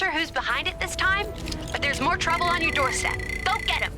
sure who's behind it this time, but there's more trouble on your doorstep. Go get him.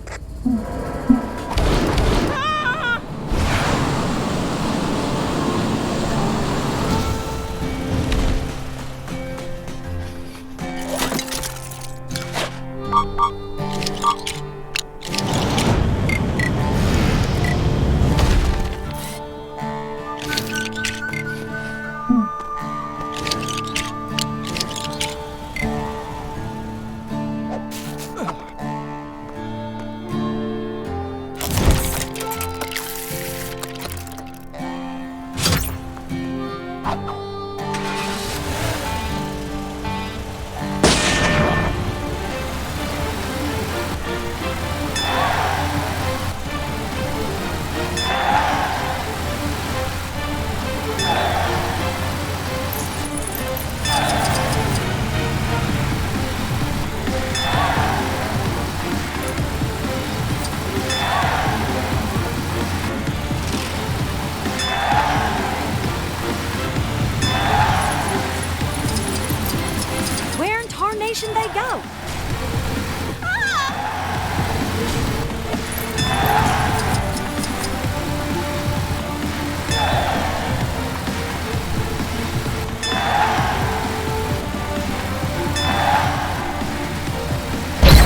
They go.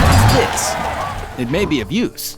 What's this? It may be of use.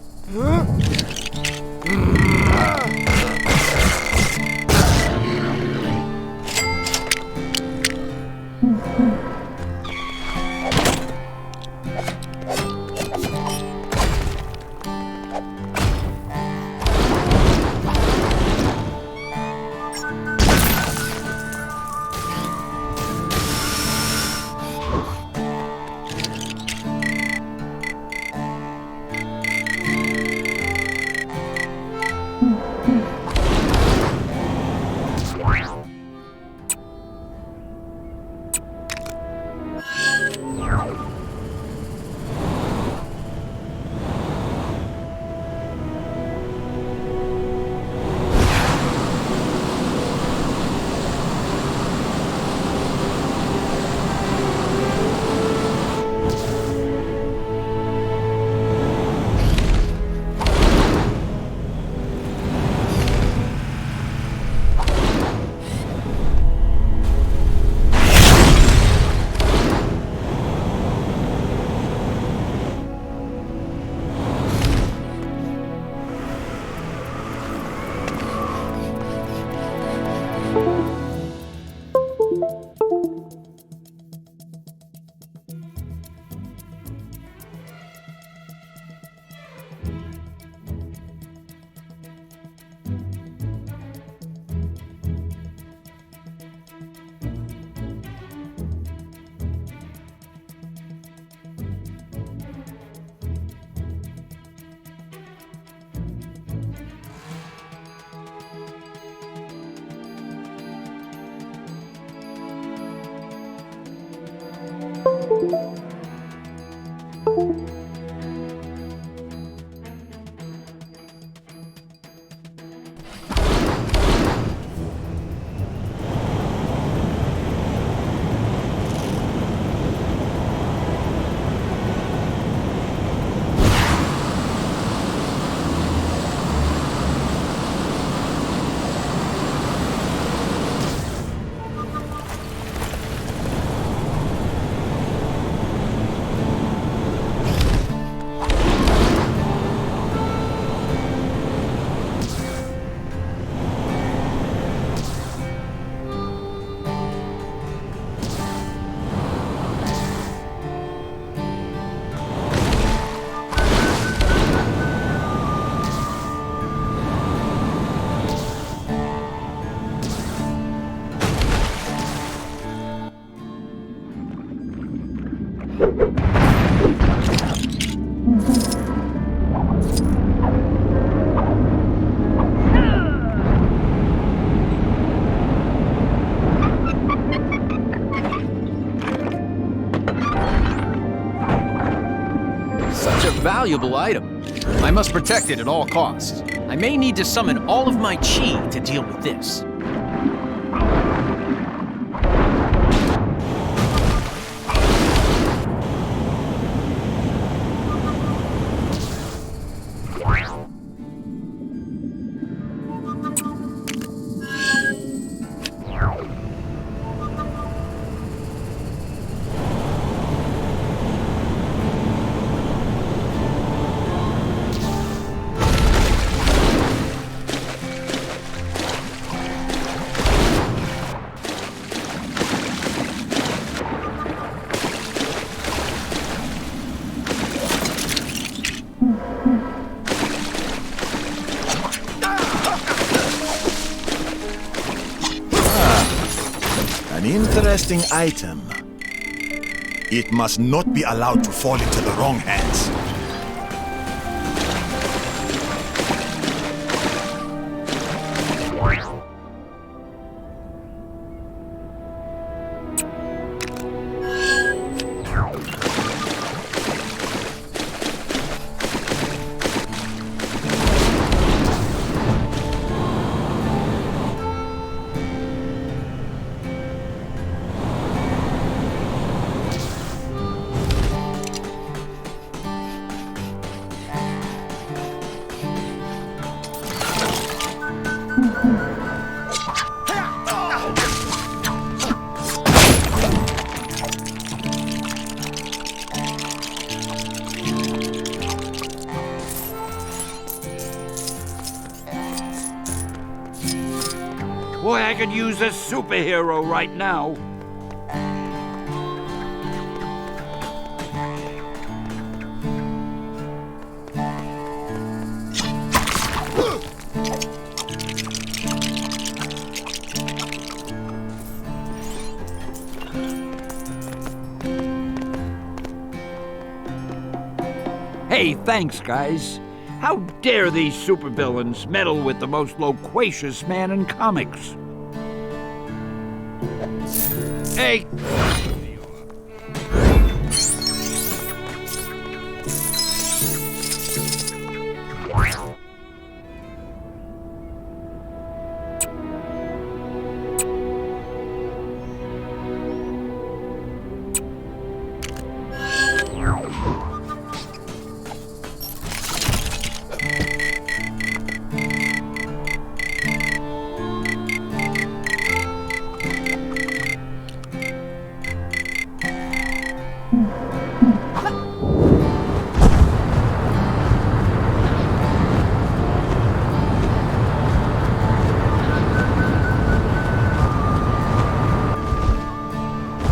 Valuable item. I must protect it at all costs. I may need to summon all of my chi to deal with this. interesting item. It must not be allowed to fall into the wrong hands. Boy, I could use a superhero right now. Hey, thanks, guys. How dare these supervillains meddle with the most loquacious man in comics? Hey!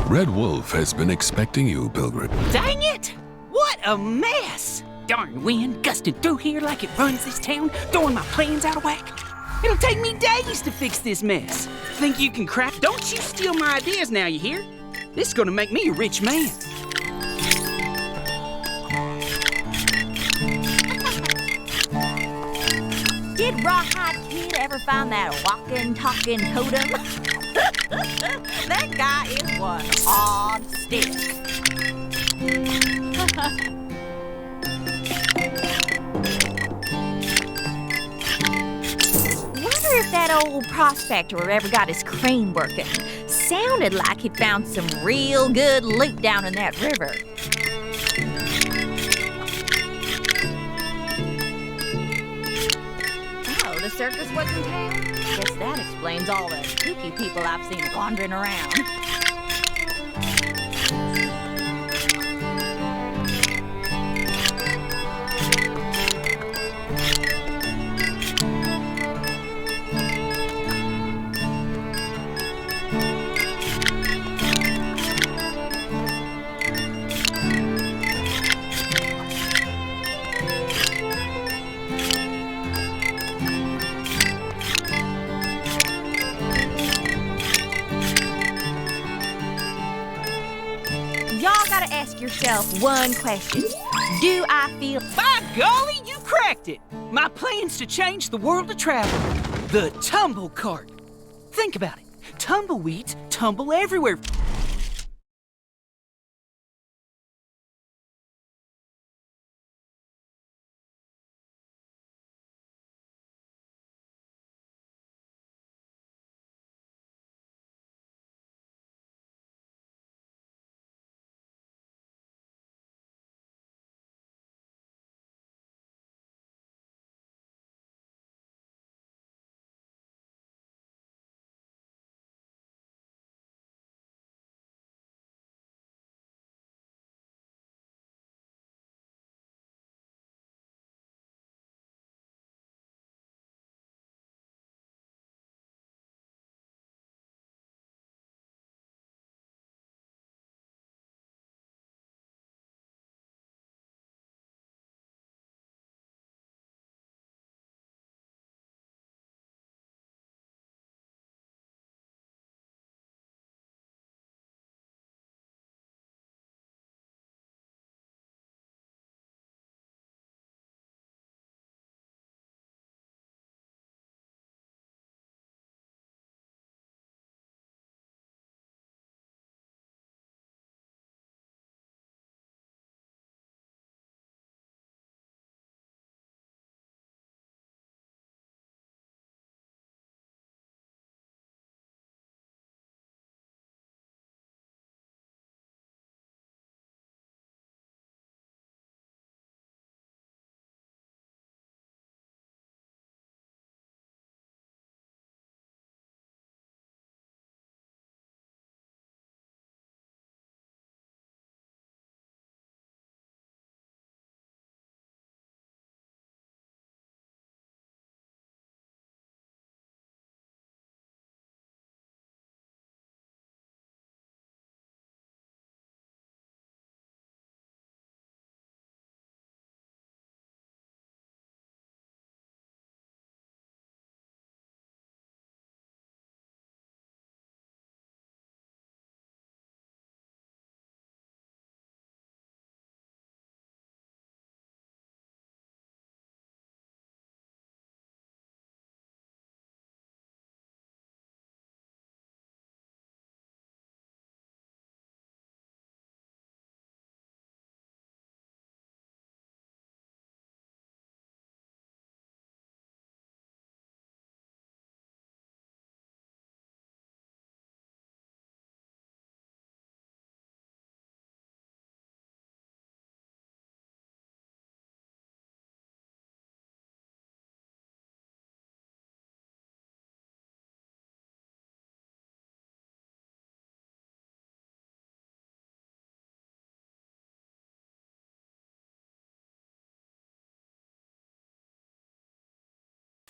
Red Wolf has been expecting you, Pilgrim. Dang it! What a mess! Darn wind gusting through here like it runs this town, throwing my plans out of whack. It'll take me days to fix this mess. Think you can craft? Don't you steal my ideas now, you hear? This is gonna make me a rich man. Did Rawhide Kid ever find that walking, talking totem? That guy is one odd stick. Wonder if that old prospector ever got his crane working. Sounded like he found some real good loot down in that river. Oh, the circus was in town? Guess that explains all the spooky people I've seen wandering around. Y'all gotta ask yourself one question. Do I feel... By golly, you cracked it! My plan's to change the world of travel. The tumble cart. Think about it. Tumbleweeds tumble everywhere.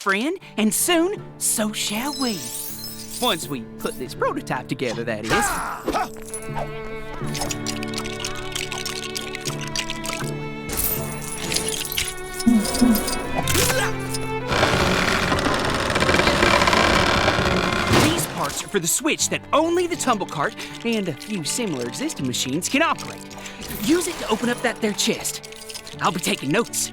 friend, and soon, so shall we. Once we put this prototype together, that is. These parts are for the switch that only the tumble cart and a few similar existing machines can operate. Use it to open up that there chest. I'll be taking notes.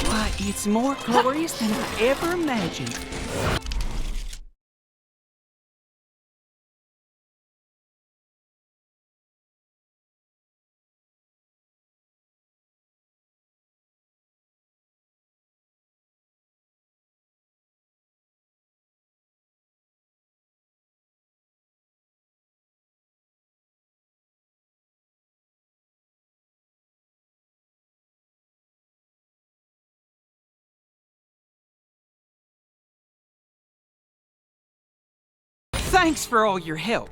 Why, it's more glorious than I ever imagined. Thanks for all your help.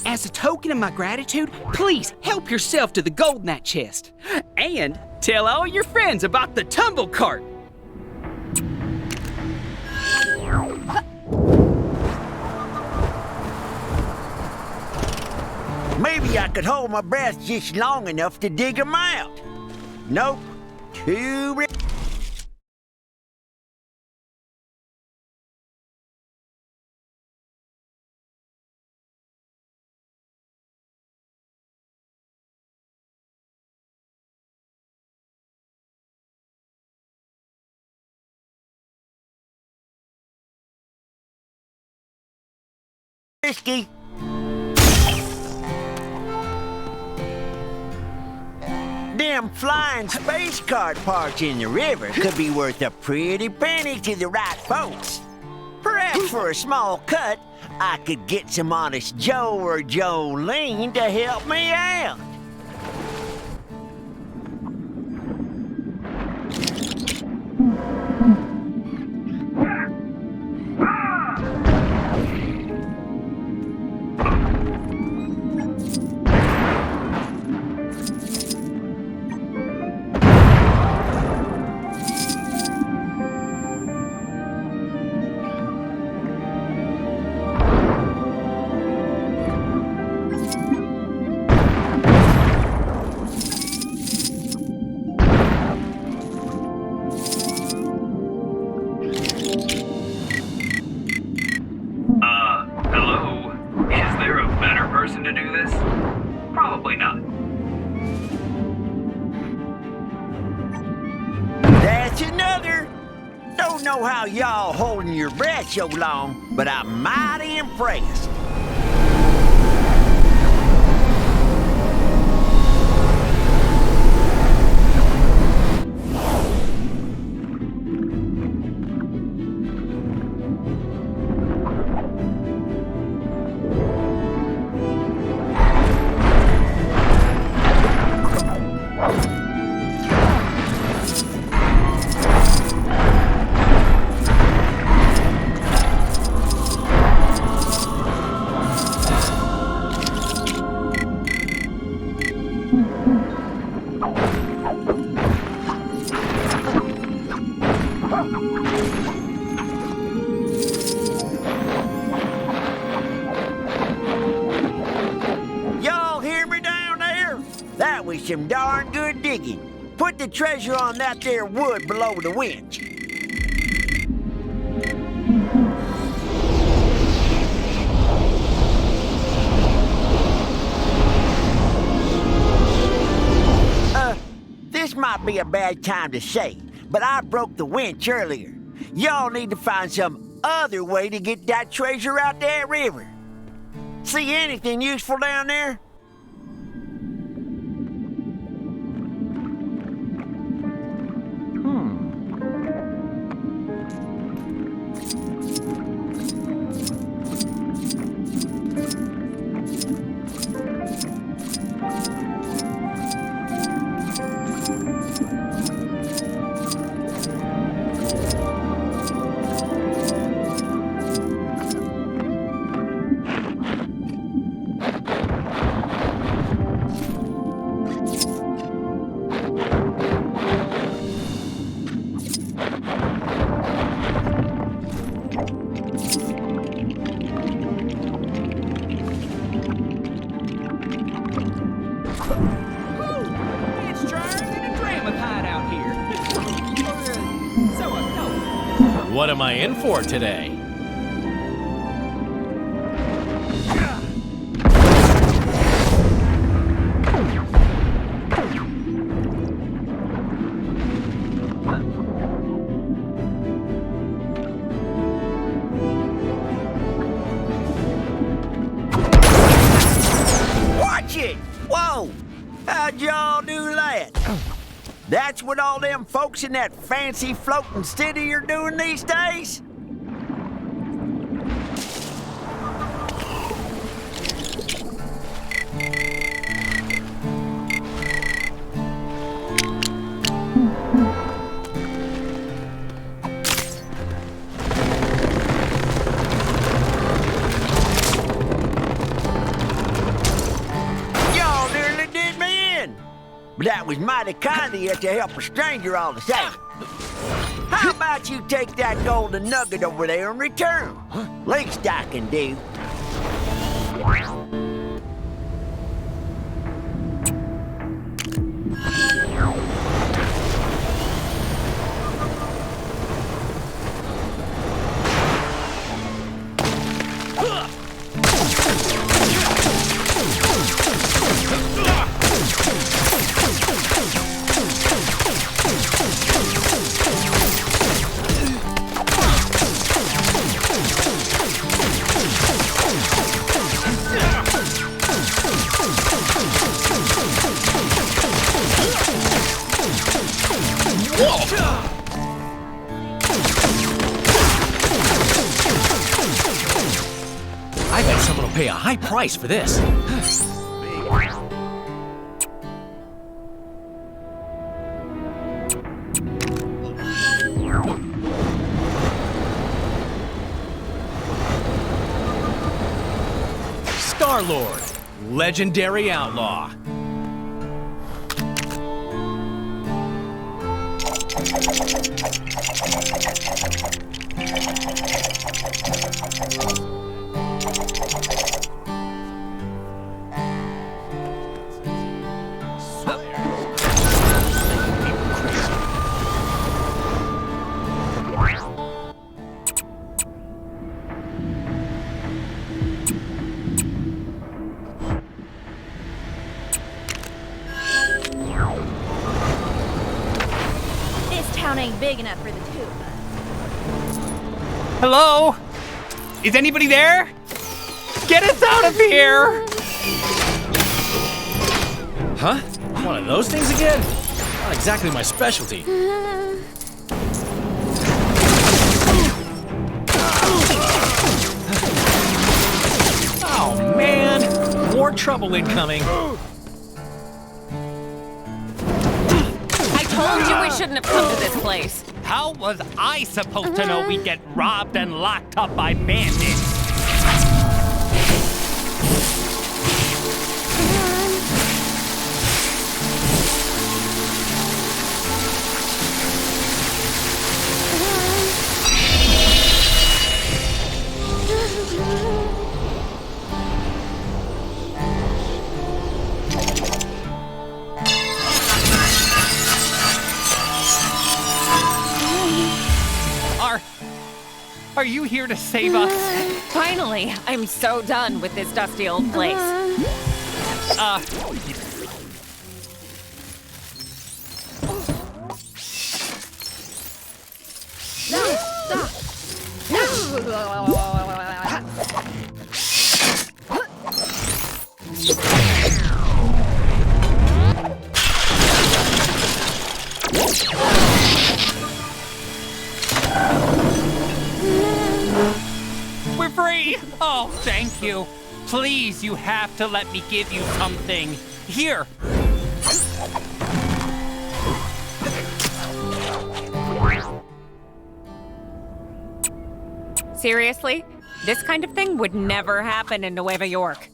As a token of my gratitude, please help yourself to the gold in that chest. And tell all your friends about the tumble cart. Maybe I could hold my breath just long enough to dig 'em out. Nope. Too risky. Them flying space cart parts in the river could be worth a pretty penny to the right folks. Perhaps for a small cut, I could get some honest Joe or Jolene to help me out. To do this? Probably not. That's another. Don't know how y'all holding your breath so long, but I'm mighty impressed. That was some darn good digging. Put the treasure on that there wood below the winch. This might be a bad time to say, but I broke the winch earlier. Y'all need to find some other way to get that treasure out that river. See anything useful down there? What am I in for today? Watch it! Whoa! How'd y'all do that? That's what all them folks in that fancy floating city are doing these days? Y'all nearly did me in. But that was mighty kind of you to help a stranger all the same. How about you take that golden nugget over there in return? Least I can do. I bet someone will pay a high price for this. Star-Lord, legendary outlaw. This town ain't big enough for the two of us. Hello? Is anybody there? Get us out of here! Huh? One of those things again? Not exactly my specialty. Oh, man! More trouble incoming. I told you we shouldn't have come to this place. How was I supposed to know we'd get robbed and locked up by bandits? Are you here to save us? Finally, I'm so done with this dusty old place. We're free! Oh, thank you. Please, you have to let me give you something. Here. Seriously? This kind of thing would never happen in Nueva York.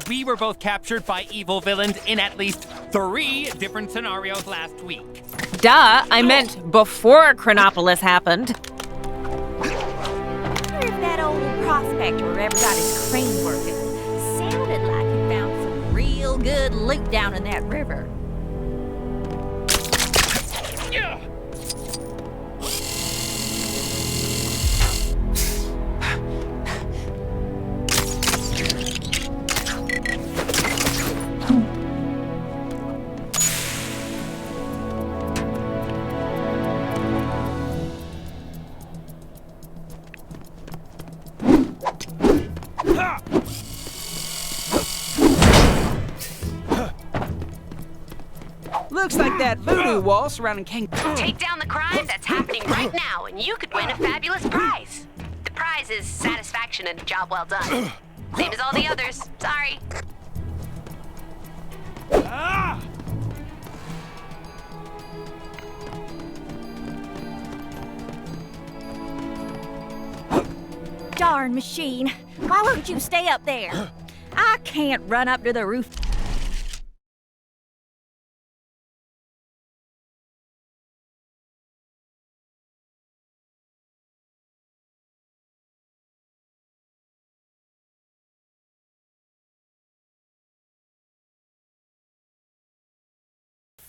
We were both captured by evil villains in at least 3 different scenarios last week. Duh, I meant before Chronopolis happened. Wonder if that old prospector ever got his crane working. Sounded like he found some real good loot down in that river. like that voodoo wall surrounding King. Take down the crime that's happening right now, and you could win a fabulous prize. The prize is satisfaction and a job well done. Same as all the others. Sorry. Darn machine. Why won't you stay up there? I can't run up to the roof.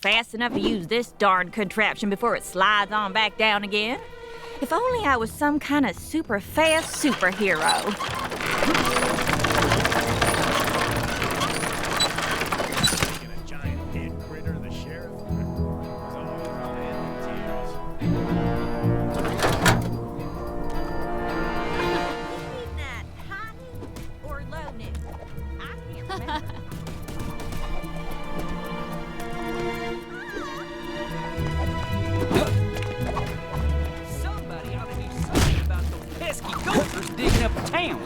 Fast enough to use this darn contraption before it slides on back down again. If only I was some kind of super fast superhero. A giant dead critter, the sheriff. Was all in tears. Isn't that high noon or low noon? I can't remember. Somebody ought to do something about those pesky gophers digging up town.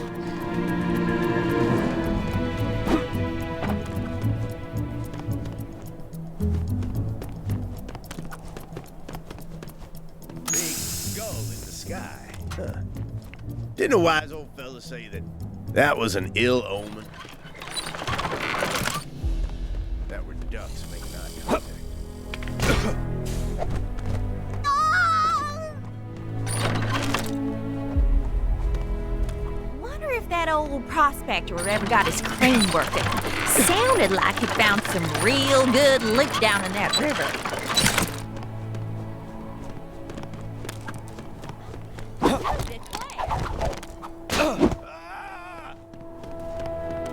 Big skull in the sky. Huh. Didn't a wise old fella say that was an ill omen? That were ducks making eye contact. Wonder if that old prospector ever got his crane working. Sounded like he found some real good loot down in that river.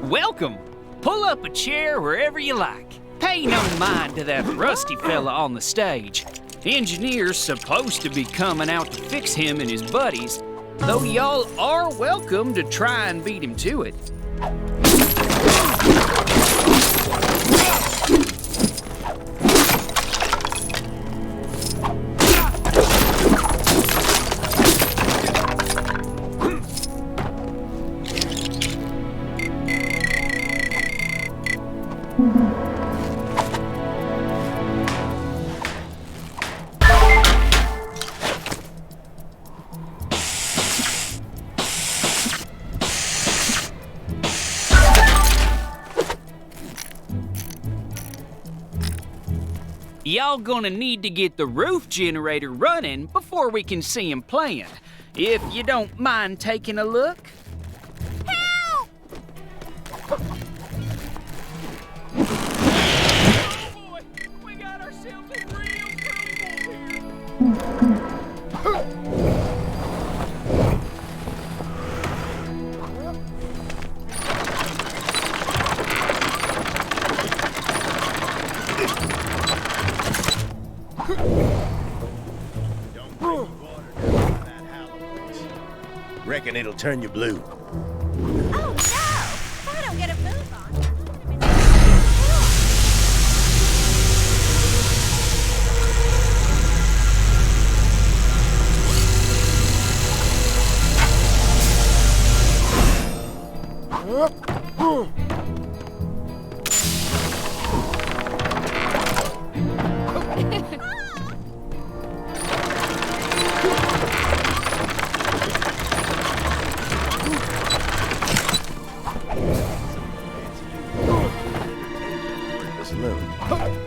Welcome. Pull up a chair wherever you like. Pay no mind to that rusty fella on the stage. The engineer's supposed to be coming out to fix him and his buddies, though y'all are welcome to try and beat him to it. Y'all gonna need to get the roof generator running before we can see him playing. If you don't mind taking a look. Help! Oh boy, we got ourselves a real trouble here. Don't bring water down that hollow place. Reckon it'll turn you blue. Oh no! If I don't get a move on, I'm gonna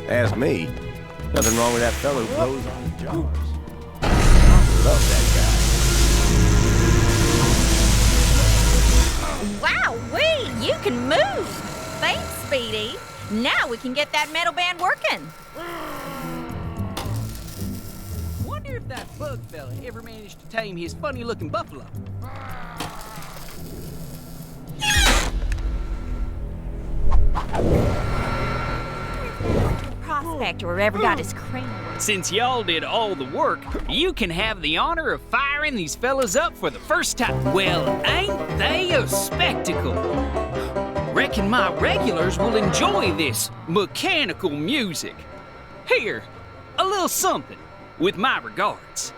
Ask me. Nothing wrong with that fellow who blows on the jars. Love that guy. Wowee! You can move! Thanks, Speedy. Now we can get that metal band working. Wonder if that bug fella ever managed to tame his funny-looking buffalo. Prospector ever got his crane working. Since y'all did all the work, you can have the honor of firing these fellas up for the first time. Well, ain't they a spectacle? Reckon my regulars will enjoy this mechanical music. Here, a little something, with my regards.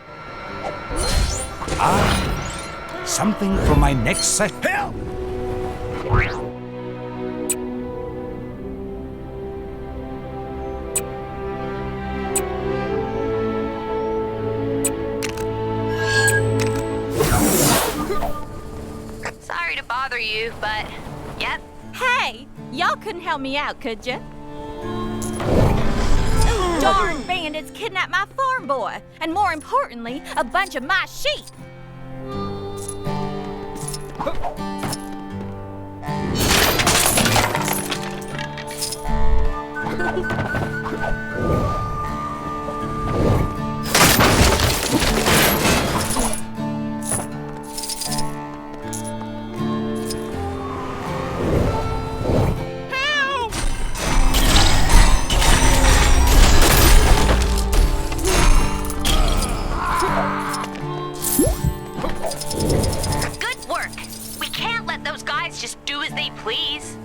Something for my next set. Help! Sorry to bother you, but yep. Hey, y'all couldn't help me out, could ya? Darn bandits kidnapped my farm boy, and more importantly, a bunch of my sheep. Good work. We can't let those guys just do as they please.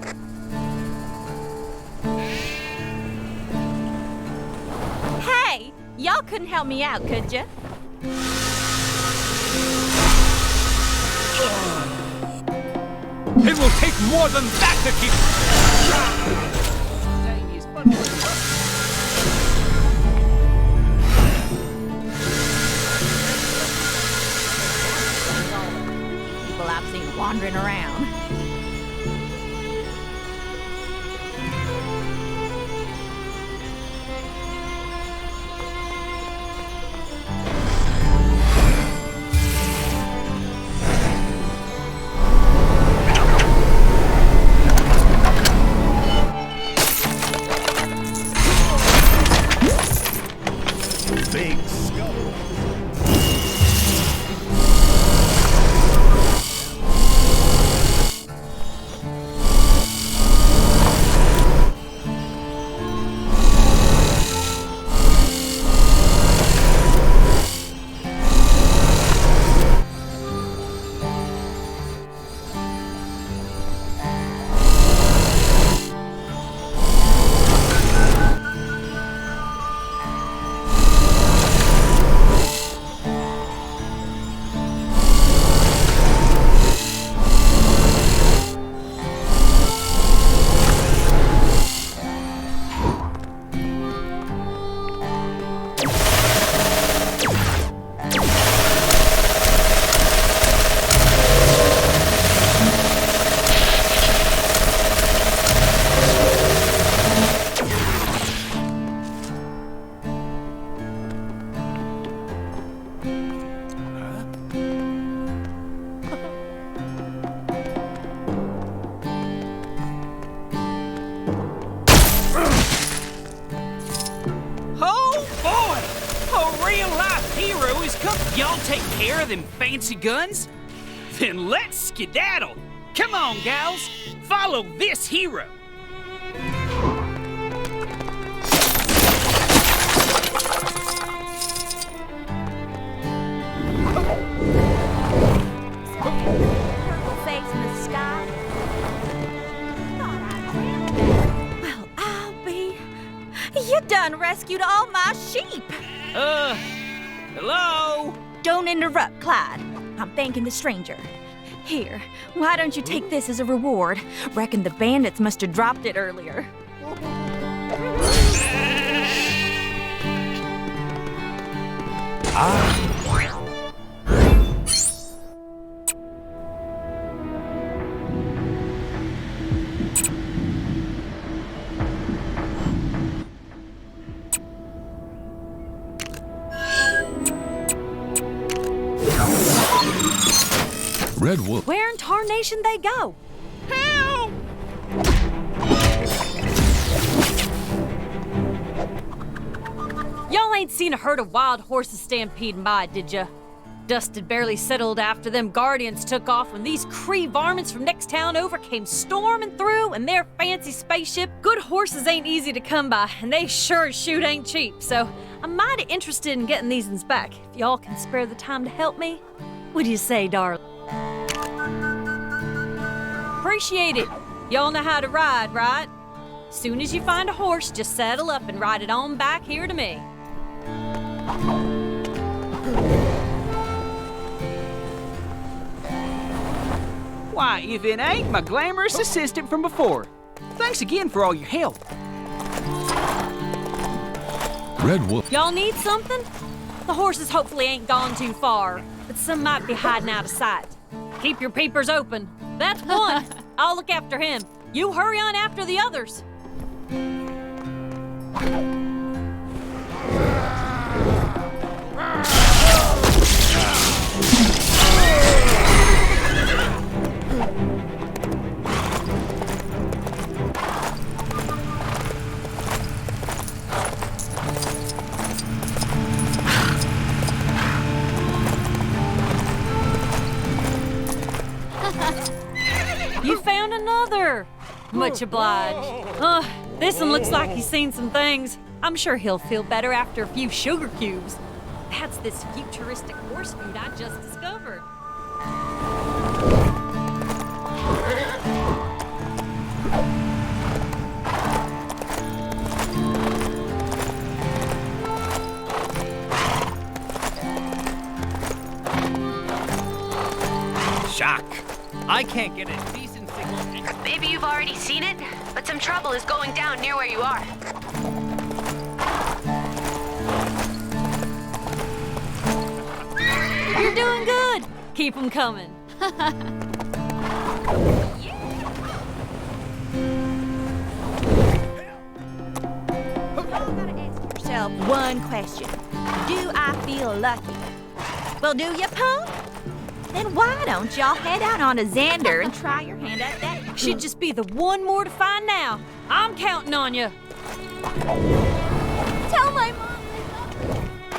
Hey, y'all couldn't help me out, could ya? It will take more than that to keep... People I've seen wandering around. Big skull. Y'all take care of them fancy guns? Then let's skedaddle. Come on, gals. Follow this hero. Purple face in the sky. Thought I'd dreamt that. Well, I'll be. You done rescued all my sheep. Hello? Don't interrupt, Clyde. I'm thanking the stranger. Here, why don't you take this as a reward? Reckon the bandits must have dropped it earlier. Red Wolf. Where in tarnation they go? Help! Y'all ain't seen a herd of wild horses stampeding by, did ya? Dust had barely settled after them guardians took off when these Cree varmints from next town over came storming through in their fancy spaceship. Good horses ain't easy to come by, and they sure as shoot ain't cheap, so I'm mighty interested in getting these uns back. If y'all can spare the time to help me, what do you say, darling? Appreciate it. Y'all know how to ride, right? Soon as you find a horse, just saddle up and ride it on back here to me. Why, if it ain't my glamorous assistant from before. Thanks again for all your help. Red Wolf. Y'all need something? The horses hopefully ain't gone too far, but some might be hiding out of sight. Keep your peepers open. That's one. I'll look after him. You hurry on after the others. You found another. Much obliged. This one looks like he's seen some things. I'm sure he'll feel better after a few sugar cubes. That's this futuristic horse food I just discovered. Shock. I can't get a decent signal. Maybe you've already seen it, but some trouble is going down near where you are. You're doing good. Keep them coming. Yourself one question. Do I feel lucky? Well, do you, punk? Then why don't y'all head out on a Xander and try your hand at that? Should just be the one more to find now. I'm counting on you. Tell my mom. I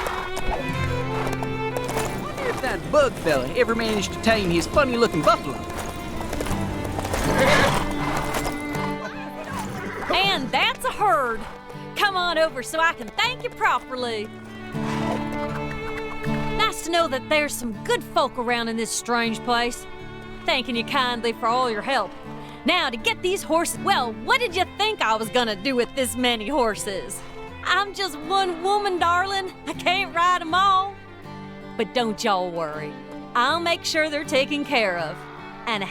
wonder if that bug fella ever managed to tame his funny-looking buffalo. And that's a herd. Come on over so I can thank you properly. Nice to know that there's some good folk around in this strange place. Thanking you kindly for all your help. Now, to get these horses, well, what did you think I was gonna do with this many horses? I'm just one woman, darling. I can't ride them all. But don't y'all worry. I'll make sure they're taken care of. And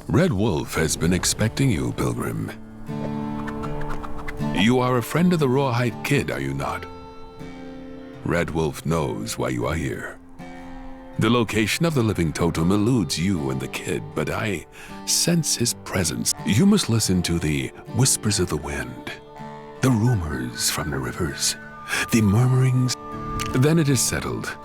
Red Wolf has been expecting you, Pilgrim. You are a friend of the Rawhide Kid, are you not? Red Wolf knows why you are here. The location of the living totem eludes you and the kid, but I sense his presence. You must listen to the whispers of the wind, the rumors from the rivers, the murmurings. Then it is settled.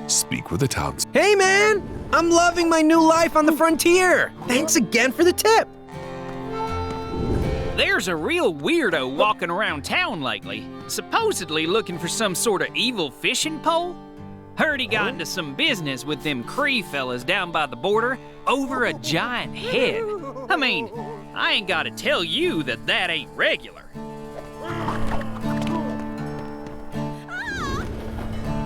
Speak with the towns. Hey, man! I'm loving my new life on the frontier. Thanks again for the tip. There's a real weirdo walking around town lately, supposedly looking for some sort of evil fishing pole. Heard he got into some business with them Cree fellas down by the border over a giant head. I mean, I ain't gotta tell you that that ain't regular.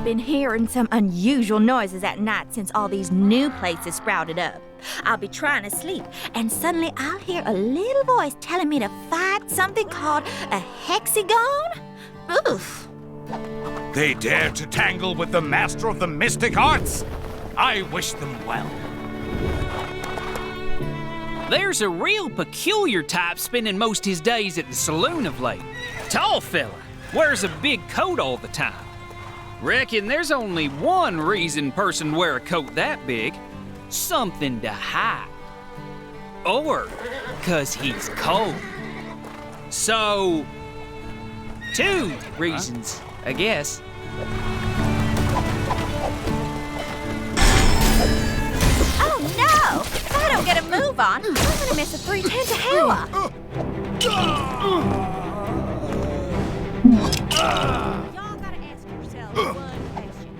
Been hearing some unusual noises at night since all these new places sprouted up. I'll be trying to sleep, and suddenly I'll hear a little voice telling me to fight something called a hexagon? Oof. They dare to tangle with the master of the mystic arts? I wish them well. There's a real peculiar type spending most his days at the saloon of late. Tall fella, wears a big coat all the time. Reckon there's only one reason person wear a coat that big. Something to hide. Or 'cause he's cold. So, two reasons, I guess. Oh no! If I don't get a move on, I'm gonna miss a 310 to Hella. Y'all gotta ask yourselves one question.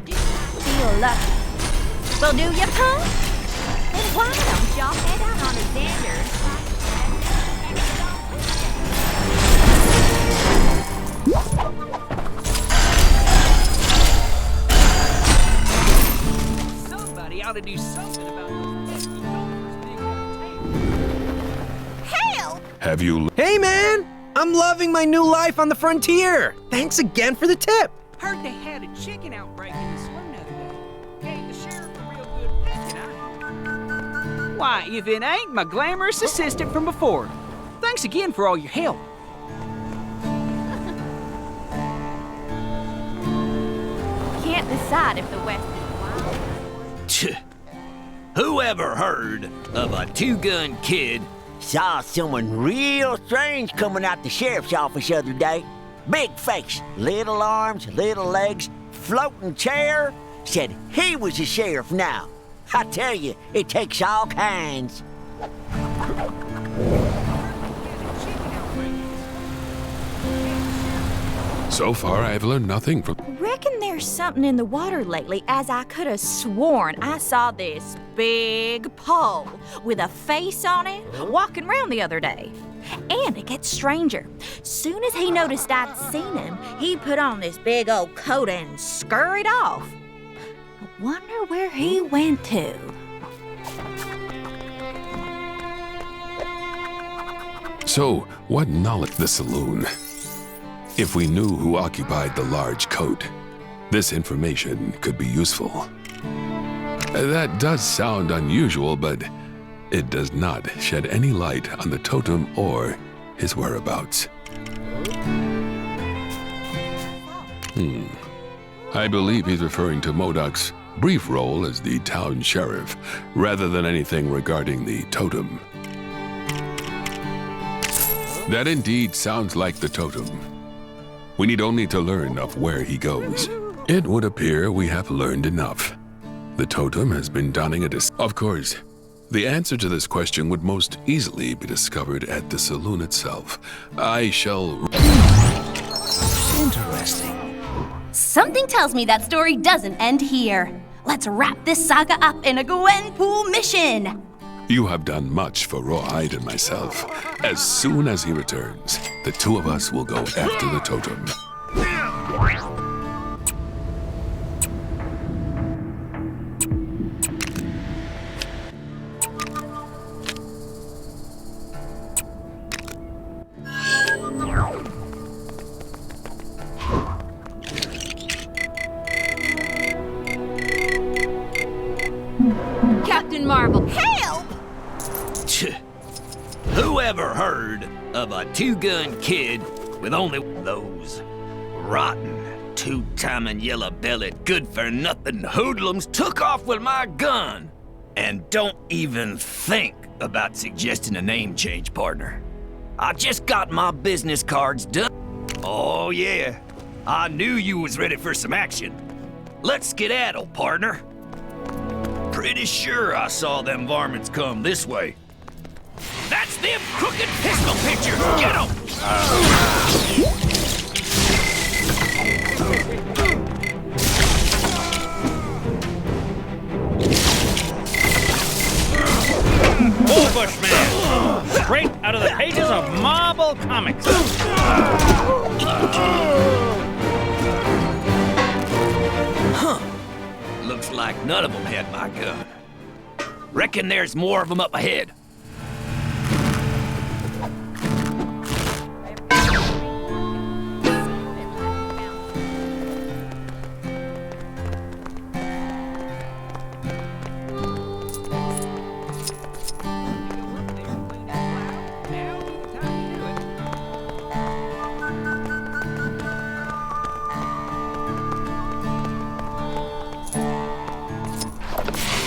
Do I feel lucky? That'll do you, punk? Then why don't y'all head out on a Xander? Somebody ought to do something about those pesky gophers being Help! Have you... Hey, man! I'm loving my new life on the frontier. Thanks again for the tip. Heard they had a chicken outbreak in the saloon the other day. Gave the sheriff a real good picking, huh? Why, if it ain't my glamorous assistant from before. Thanks again for all your help. Can't decide if the West is wild. Who ever heard of a two-gun kid saw someone real strange coming out the sheriff's office the other day? Big face, little arms, little legs, floating chair. Said he was the sheriff now. I tell you, it takes all kinds. So far, I've learned nothing from... Reckon there's something in the water lately, as I could have sworn I saw this big pole with a face on it walking around the other day. And it gets stranger. Soon as he noticed I'd seen him, he put on this big old coat and scurried off. I wonder where he went to. So, what knowledge the saloon? If we knew who occupied the large coat, this information could be useful. That does sound unusual, but it does not shed any light on the totem or his whereabouts. I believe he's referring to Modoc's brief role as the town sheriff, rather than anything regarding the totem. That indeed sounds like the totem. We need only to learn of where he goes. It would appear we have learned enough. The totem has been donning a Of course, the answer to this question would most easily be discovered at the saloon itself. I shall... Interesting. Something tells me that story doesn't end here. Let's wrap this saga up in a Gwenpool mission. You have done much for Rawhide and myself. As soon as he returns, the two of us will go after the totem. Captain Marvel. Help! Who ever heard of a two-gun kid with only those rotten, two-timing, yellow-bellied, good-for-nothing hoodlums took off with my gun? And don't even think about suggesting a name change, partner. I just got my business cards done. Oh, yeah. I knew you was ready for some action. Let's skedaddle, partner. Pretty sure I saw them varmints come this way. That's them crooked pistol pictures! Get 'em! Bushman! Straight out of the pages of Marvel Comics! Huh. Looks like none of them had my gun. Reckon there's more of them up ahead.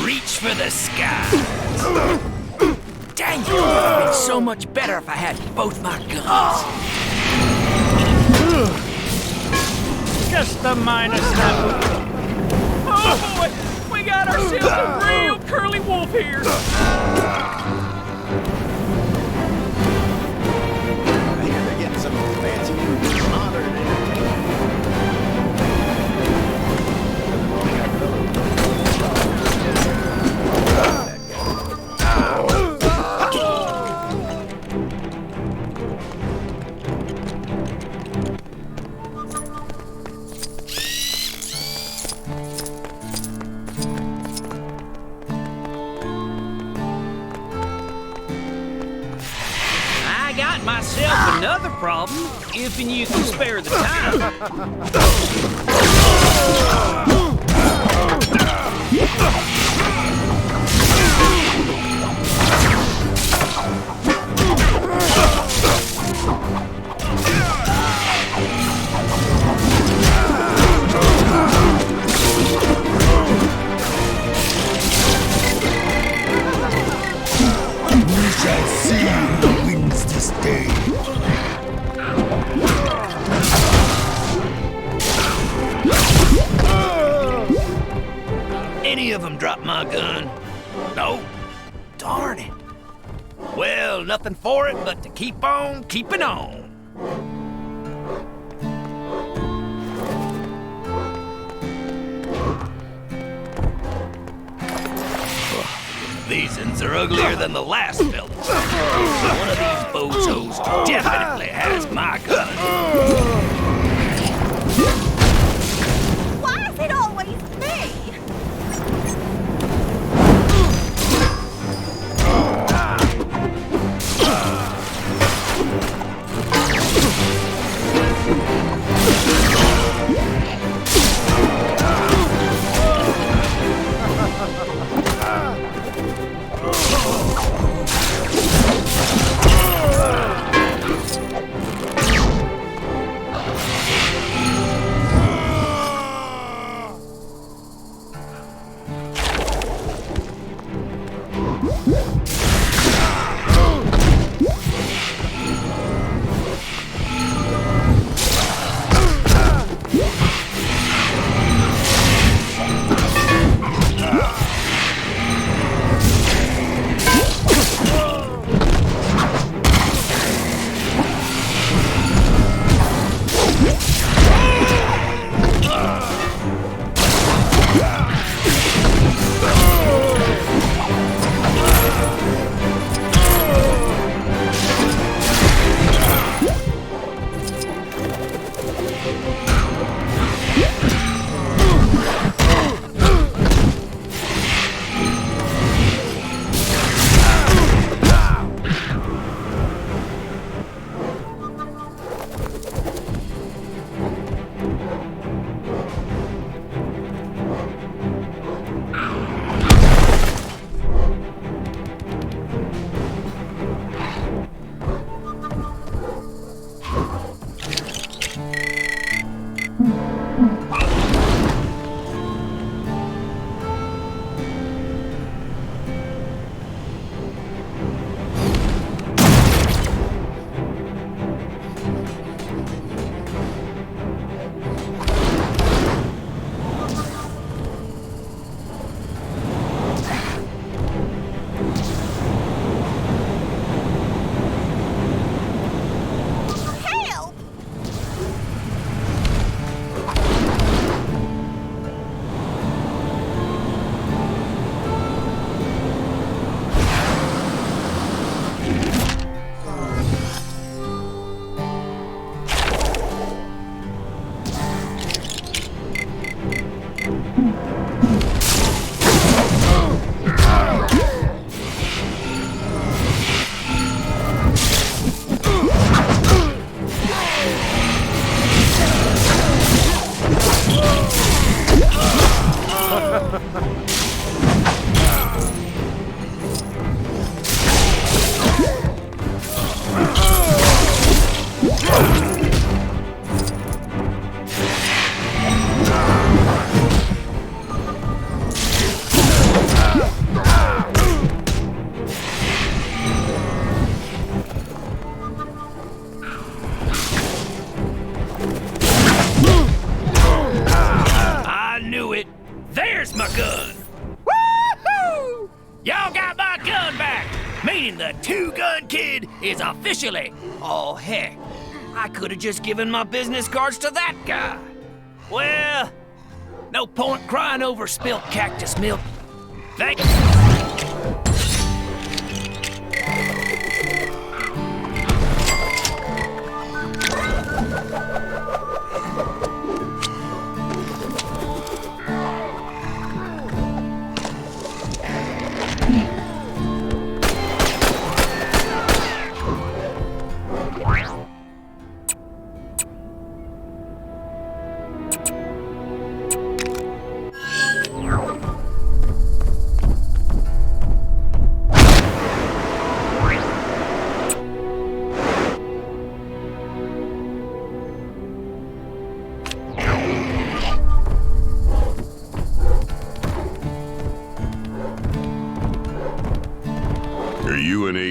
Reach for the sky. Dang it! It would have been so much better if I had both my guns. Just the minor snap. Oh boy! We got ourselves a real curly wolf here! I hear they're getting some fancy new modern entertainment. I got myself another problem, if and you can spare the time. We shall see who wins this day. Any of them drop my gun? No? Darn it. Well, nothing for it but to keep on keeping on. These uns are uglier than the last fella. One of these bozos definitely has my gun. Why is it always me? There's my gun! Woohoo! Y'all got my gun back! Meaning the two-gun kid is officially... Oh, heck. I could have just given my business cards to that guy. Well, no point crying over spilt cactus milk. Thank you.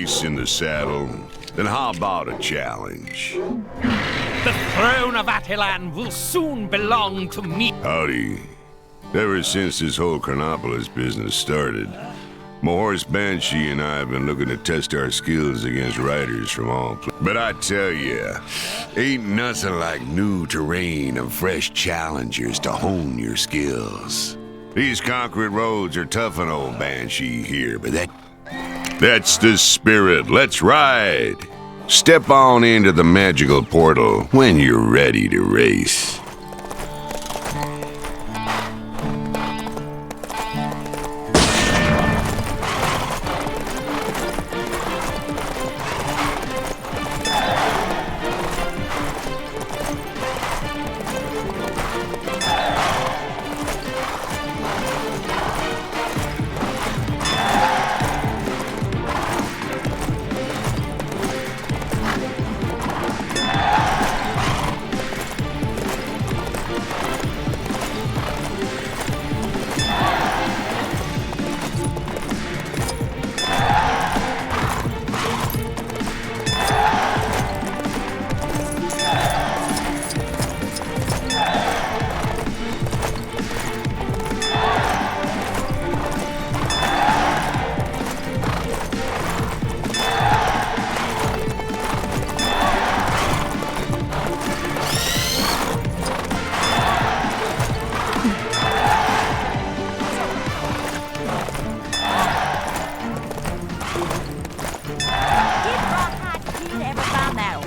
race in the saddle? Then how about a challenge? The throne of Attilan will soon belong to me. Howdy. Ever since this whole Chronopolis business started, my horse Banshee and I have been looking to test our skills against riders from all places. But I tell ya, ain't nothing like new terrain and fresh challengers to hone your skills. These concrete roads are tough on old Banshee here, but that's the spirit. Let's ride. Step on into the magical portal when you're ready to race.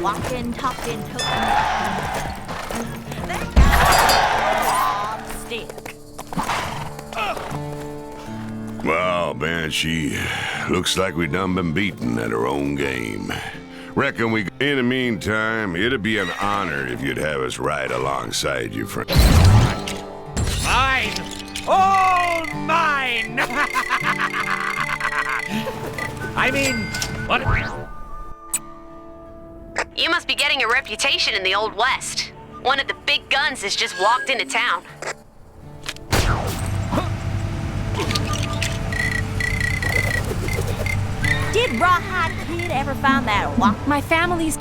Walking, talking, token. That guy's stick. Well, Banshee, looks like we done been beaten at our own game. Reckon we... In the meantime, it'd be an honor if you'd have us ride alongside you, friend. Mine! All mine! I mean, what... You must be getting a reputation in the Old West. One of the big guns has just walked into town. Did Rawhide Kid ever find that walk? My family's...